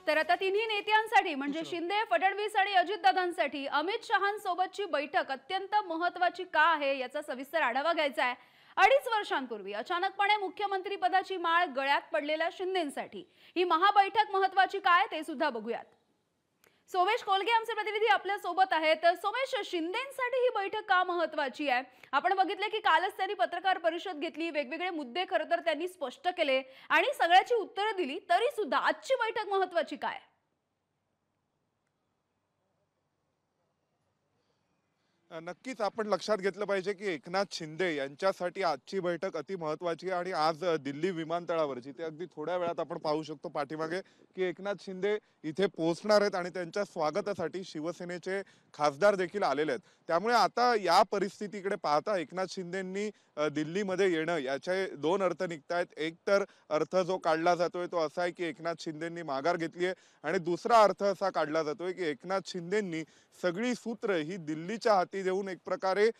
तर आता तिन्ही नेत्यांसाठी म्हणजे शिंदे, फडणवीस आणि अजितदादांसाठी अमित शहांसोबतची बैठक अत्यंत महत्त्वाची का आहे याचा सविस्तर आढावा घ्यायचा आहे। 2.5 वर्षांपूर्वी अचानकपणे मुख्यमंत्री पदाची माळ गळ्यात पडलेल्या शिंदेंसाठी ही महाबैठक महत्त्वाची काय ते सुद्धा बघूयात। सोमेश कोलगे आमचे प्रतिनिधी आपल्या सोबत आहेत। तर सोमेश, शिंदेंसाठी ही बैठक का महत्त्वाची आहे? आपण बघितले की कालच त्यांनी पत्रकार परिषद घेतली, वेगवेगळे मुद्दे खरं तर त्यांनी स्पष्ट केले आणि सगळ्याची उत्तरे दिली, तरी सुद्धा आजची बैठक महत्त्वाची काय? नक्कीच आपण लक्षात घेतलं पाहिजे की एकनाथ शिंदे यांच्यासाठी आजची बैठक अति महत्त्वाची आहे आणि आज दिल्ली विमानतळावर जिथे अगदी थोड्या वेळात आपण पाहू शकतो पाठीमागे की एकनाथ शिंदे इथे पोहोचणार आहेत आणि त्यांच्या स्वागतासाठी शिवसेनेचे खासदार देखील आलेले आहेत। त्यामुळे आता या परिस्थितीकडे पाहता एकनाथ शिंदेंनी दिल्लीमध्ये येणं याचे दोन अर्थ निघतायत। एक तर अर्थ जो काढला जातोय तो असा आहे की एकनाथ शिंदेंनी माघार घेतली आहे आणि दुसरा अर्थ असा काढला जातोय की एकनाथ शिंदेंनी सगळी सूत्र ही दिल्लीच्या हाती देऊन एक प्रकारे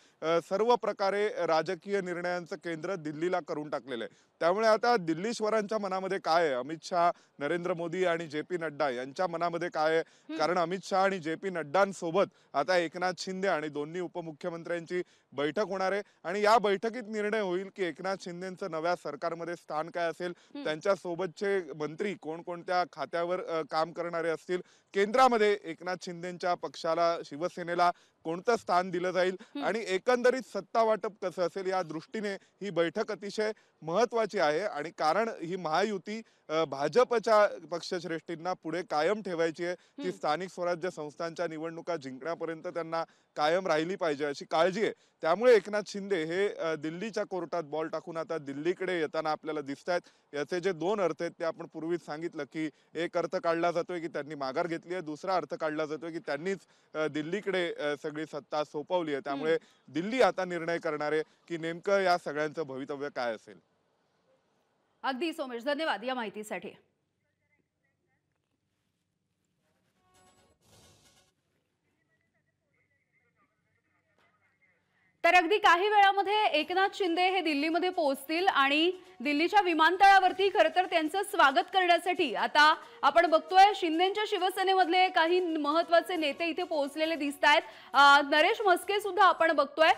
सर्व प्रकारे राजकीय निर्णयांचं केंद्र दिल्लीला करून टाकलेलं आहे। त्यामुळे आता दिल्लीश्वरांच्या मनामध्ये काय आहे, अमित शहा, नरेंद्र मोदी आणि जे.पी. नड्डा यांच्या मनामध्ये काय आहे, कारण अमित शहा आणि जे.पी. नड्डांसोबत आता एकनाथ शिंदे आणि दोन्ही उपमुख्यमंत्र्यांची बैठक होणार आहे आणि या बैठकीत निर्णय होईल की एकनाथ शिंदेंचं नव्या सरकारमध्ये स्थान काय असेल, त्यांच्या सोबतचे मंत्री कोणकोणत्या खात्यावर काम करणारे असतील, केंद्रामध्ये एकनाथ शिंदेंच्या पक्षाला शिवसेनेला कोणतं स्थान दिलं जाईल आणि एकंदरीत सत्ता वाटप कसं असेल या दृष्टीने ही बैठक अतिशय महत्त्वाची आहे। आणि कारण ही महायुती भाजपच्या पक्षश्रेष्ठींना पुढे कायम ठेवायची आहे, ती स्थानिक स्वराज्य संस्थांच्या निवडणुका जिंकण्यापर्यंत त्यांना कायम राहिली पाहिजे अशी काळजी आहे। त्यामुळे एकनाथ शिंदे हे दिल्लीच्या कोर्टात बॉल टाकून आता दिल्लीकडे येताना आपल्याला दिसत आहेत। याचे जे दोन अर्थ आहेत ते आपण पूर्वीच सांगितलं की एक अर्थ काढला जातोय की त्यांनी माघार घेतली आहे, दुसरा अर्थ काढला जातोय की त्यांनीच दिल्लीकडे सगळी सत्ता सोपवली आहे। त्यामुळे दिल्ली आता निर्णय करणार आहे की नेमकं या सगळ्यांचं भवितव्य काय असेल। अगदी सोमेश, धन्यवाद या माहितीसाठी। तर अगदी काही वेळामध्ये एकनाथ शिंदे हे दिल्लीमध्ये पोहोचतील आणि दिल्लीच्या विमानतळावरती खरं तर त्यांचं स्वागत करण्यासाठी आता आपण बघतोय शिंदेंच्या शिवसेनेमधले काही महत्त्वाचे नेते इथे पोहोचलेले दिसतायत। नरेश म्हस्के सुद्धा आपण बघतोय,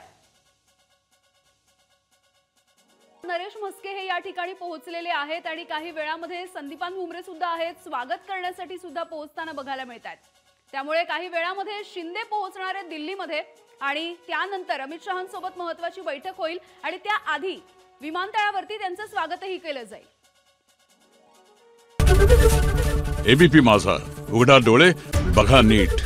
नरेश म्हस्के हे या ठिकाणी पोहोचलेले आहेत आणि काही वेळामध्ये संदीपान भुमरे सुद्धा आहेत, स्वागत करण्यासाठी सुद्धा पोहोचताना बघायला मिळतात। त्यामुळे काही वेळामध्ये शिंदे पोहोचणार आहेत दिल्लीमध्ये आणि त्यानंतर अमित शहांसोबत महत्त्वाची बैठक होईल आणि त्याआधी विमानतळावरती त्यांचं स्वागतही केलं जाईल। एबीपी माझा, उघडा डोळे बघा नीट।